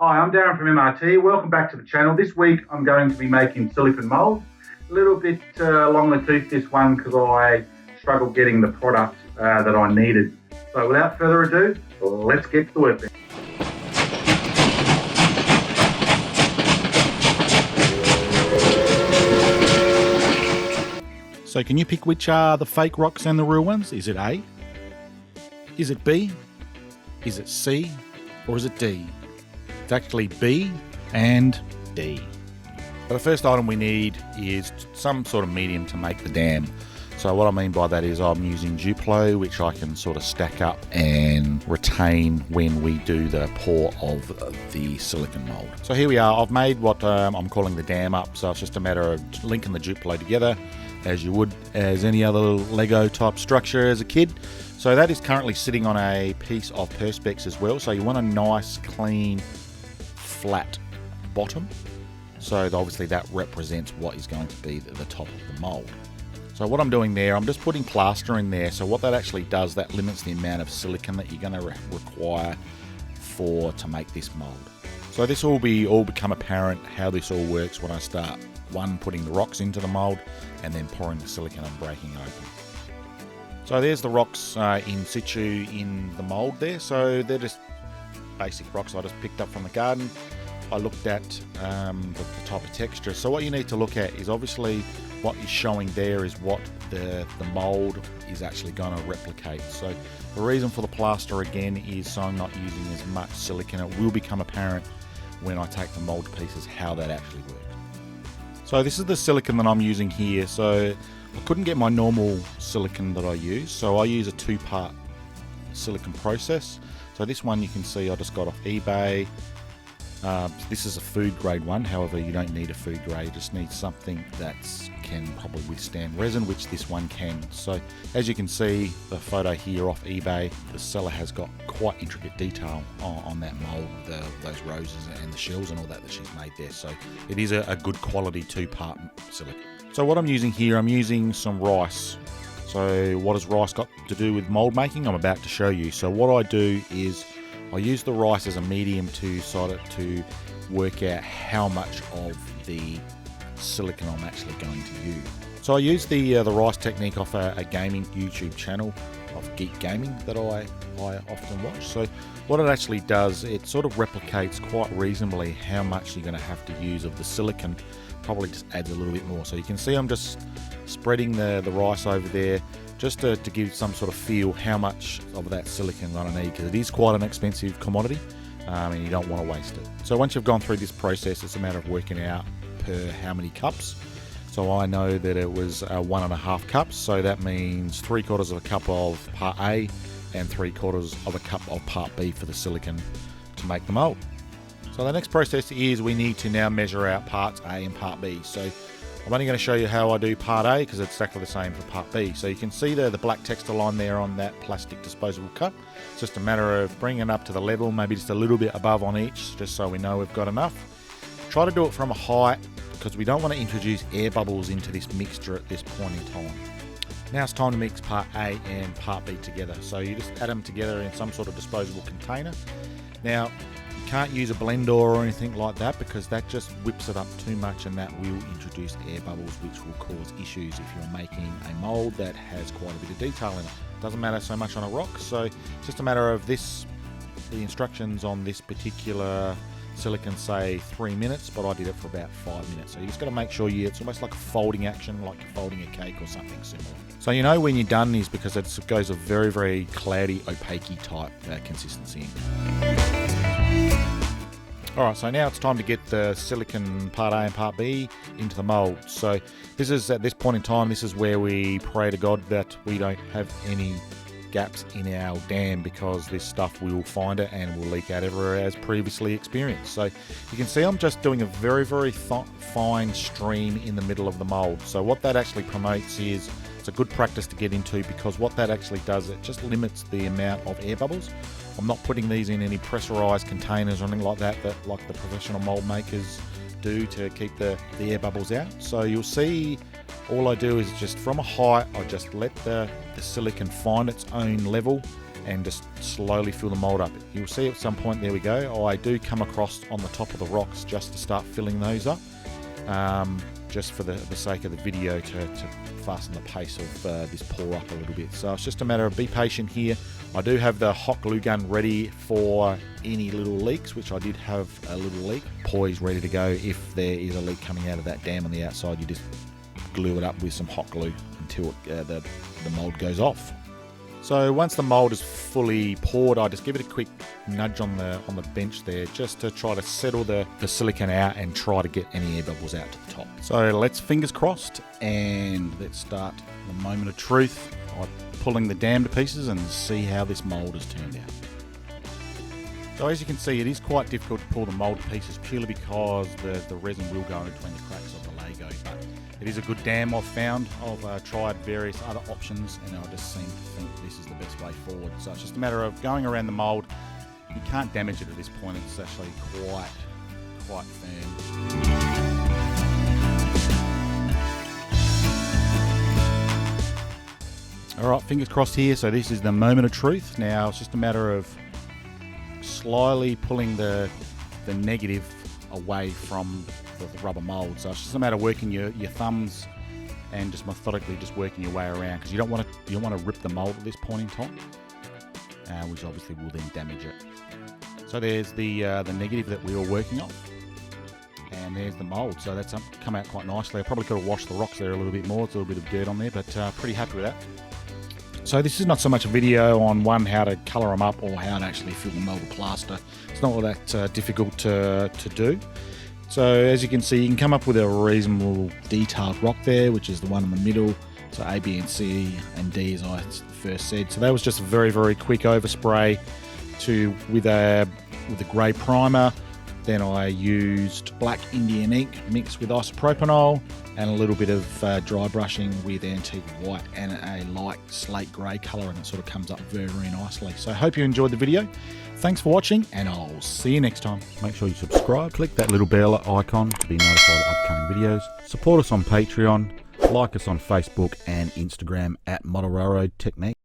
Hi, I'm Darren from MRT. Welcome back to the channel. This week I'm going to be making silicone mould. A little bit long the tooth this one because I struggled getting the product that I needed. So without further ado, let's get to work then. So can you pick which are the fake rocks and the real ones? Is it A? Is it B? Is it C? Or is it D? It's actually B and D. So the first item we need is some sort of medium to make the dam. So what I mean by that is I'm using Duplo, which I can sort of stack up and retain when we do the pour of the silicone mould. So here we are. I've made what I'm calling the dam up. So it's just a matter of linking the Duplo together as you would as any other Lego type structure as a kid. So that is currently sitting on a piece of Perspex as well. So you want a nice, clean, flat bottom. So obviously that represents what is going to be the top of the mould. So what I'm doing there, I'm just putting plaster in there. So what that actually does, that limits the amount of silicone that you're going to require to make this mould. So this will all become apparent how this all works when I start putting the rocks into the mould and then pouring the silicone and breaking open. So there's the rocks in situ in the mould there. So they're just basic rocks I just picked up from the garden. I looked at the type of texture. So what you need to look at is obviously what is showing there is what the mould is actually going to replicate. So the reason for the plaster again is so I'm not using as much silicone. It will become apparent when I take the mould to pieces how that actually works. So this is the silicone that I'm using here. So I couldn't get my normal silicone that I use. So I use a two-part silicone process. So this one you can see I just got off eBay. This is a food grade one, however you don't need a food grade, you just need something that can probably withstand resin, which this one can. So as you can see the photo here off eBay, the seller has got quite intricate detail on that mould, those roses and the shells and all that she's made there. So it is a good quality two-part silicone. So what I'm using here, I'm using some rice. So what has rice got to do with mould making? I'm about to show you. So what I do is I use the rice as a medium to work out how much of the silicone I'm actually going to use. So I use the rice technique off a gaming YouTube channel of Geek Gaming that I often watch. So what it actually does, it sort of replicates quite reasonably how much you're going to have to use of the silicone. Probably just adds a little bit more. So you can see I'm just spreading the rice over there, just to give some sort of feel how much of that silicone I'm going to need, because it is quite an expensive commodity and you don't want to waste it. So once you've gone through this process, it's a matter of working out per how many cups. So I know that it was 1.5 cups, so that means 3/4 of a cup of part A and 3/4 of a cup of part B for the silicone to make the mould. So the next process is we need to now measure out parts A and part B. So I'm only going to show you how I do part A because it's exactly the same for part B. So you can see the black texture line there on that plastic disposable cup. It's just a matter of bringing it up to the level, maybe just a little bit above on each, just so we know we've got enough. Try to do it from a height because we don't want to introduce air bubbles into this mixture at this point in time. Now it's time to mix part A and part B together. So you just add them together in some sort of disposable container. Now, can't use a blender or anything like that because that just whips it up too much and that will introduce air bubbles, which will cause issues if you're making a mould that has quite a bit of detail in it. Doesn't matter so much on a rock, so it's just a matter of the instructions on this particular silicone say 3 minutes, but I did it for about 5 minutes. So you just got to make sure it's almost like a folding action, like you're folding a cake or something similar. So you know when you're done is because it goes a very, very cloudy, opaque type consistency. Alright, so now it's time to get the silicone part A and part B into the mould. So this is, at this point in time, this is where we pray to God that we don't have any gaps in our dam, because this stuff will find it and will leak out everywhere as previously experienced. So you can see I'm just doing a very, very fine stream in the middle of the mould. So what that actually promotes is, it's a good practice to get into, because what that actually does, it just limits the amount of air bubbles. I'm not putting these in any pressurized containers or anything like that like the professional mold makers do to keep the air bubbles out. So you'll see all I do is just from a height, I just let the silicone find its own level and just slowly fill the mold up. You'll see at some point, there we go, I do come across on the top of the rocks just to start filling those up, just for the sake of the video to fasten the pace of this pour up a little bit. So it's just a matter of be patient here. I do have the hot glue gun ready for any little leaks, which I did have a little leak poised ready to go. If there is a leak coming out of that dam on the outside, you just glue it up with some hot glue until the mold goes off. So once the mold is fully poured, I just give it a quick nudge on the bench there, just to try to settle the silicone out and try to get any air bubbles out to the top. So let's fingers crossed, and let's start the moment of truth by pulling the dam to pieces and see how this mold has turned out. So as you can see, it is quite difficult to pull the mold to pieces purely because the resin will go in between the cracks of the Lego, but it is a good dam I've found. I've tried various other options, and I just seem to think this is the best way forward. So it's just a matter of going around the mold. You can't damage it at this point. It's actually quite firm. All right, fingers crossed here. So this is the moment of truth. Now it's just a matter of slowly pulling the negative away from the rubber mold. So it's just a matter of working your thumbs and just methodically just working your way around, because you don't want to rip the mold at this point in time, which obviously will then damage it. So there's the negative that we were working on, and there's the mold. So that's come out quite nicely. I probably could have washed the rocks there a little bit more. It's a little bit of dirt on there, but pretty happy with that. So this is not so much a video on how to colour them up or how to actually fill the mold with plaster. It's not all that difficult to do. So as you can see, you can come up with a reasonable detailed rock there, which is the one in the middle. So A, B, and C, and D, as I first said. So that was just a very, very quick overspray with a grey primer. Then I used black Indian ink mixed with isopropanol and a little bit of dry brushing with antique white and a light slate grey colour, and it sort of comes up very, very nicely. So I hope you enjoyed the video. Thanks for watching, and I'll see you next time. Make sure you subscribe, click that little bell icon to be notified of upcoming videos. Support us on Patreon, like us on Facebook and Instagram at Model Railroad Technique.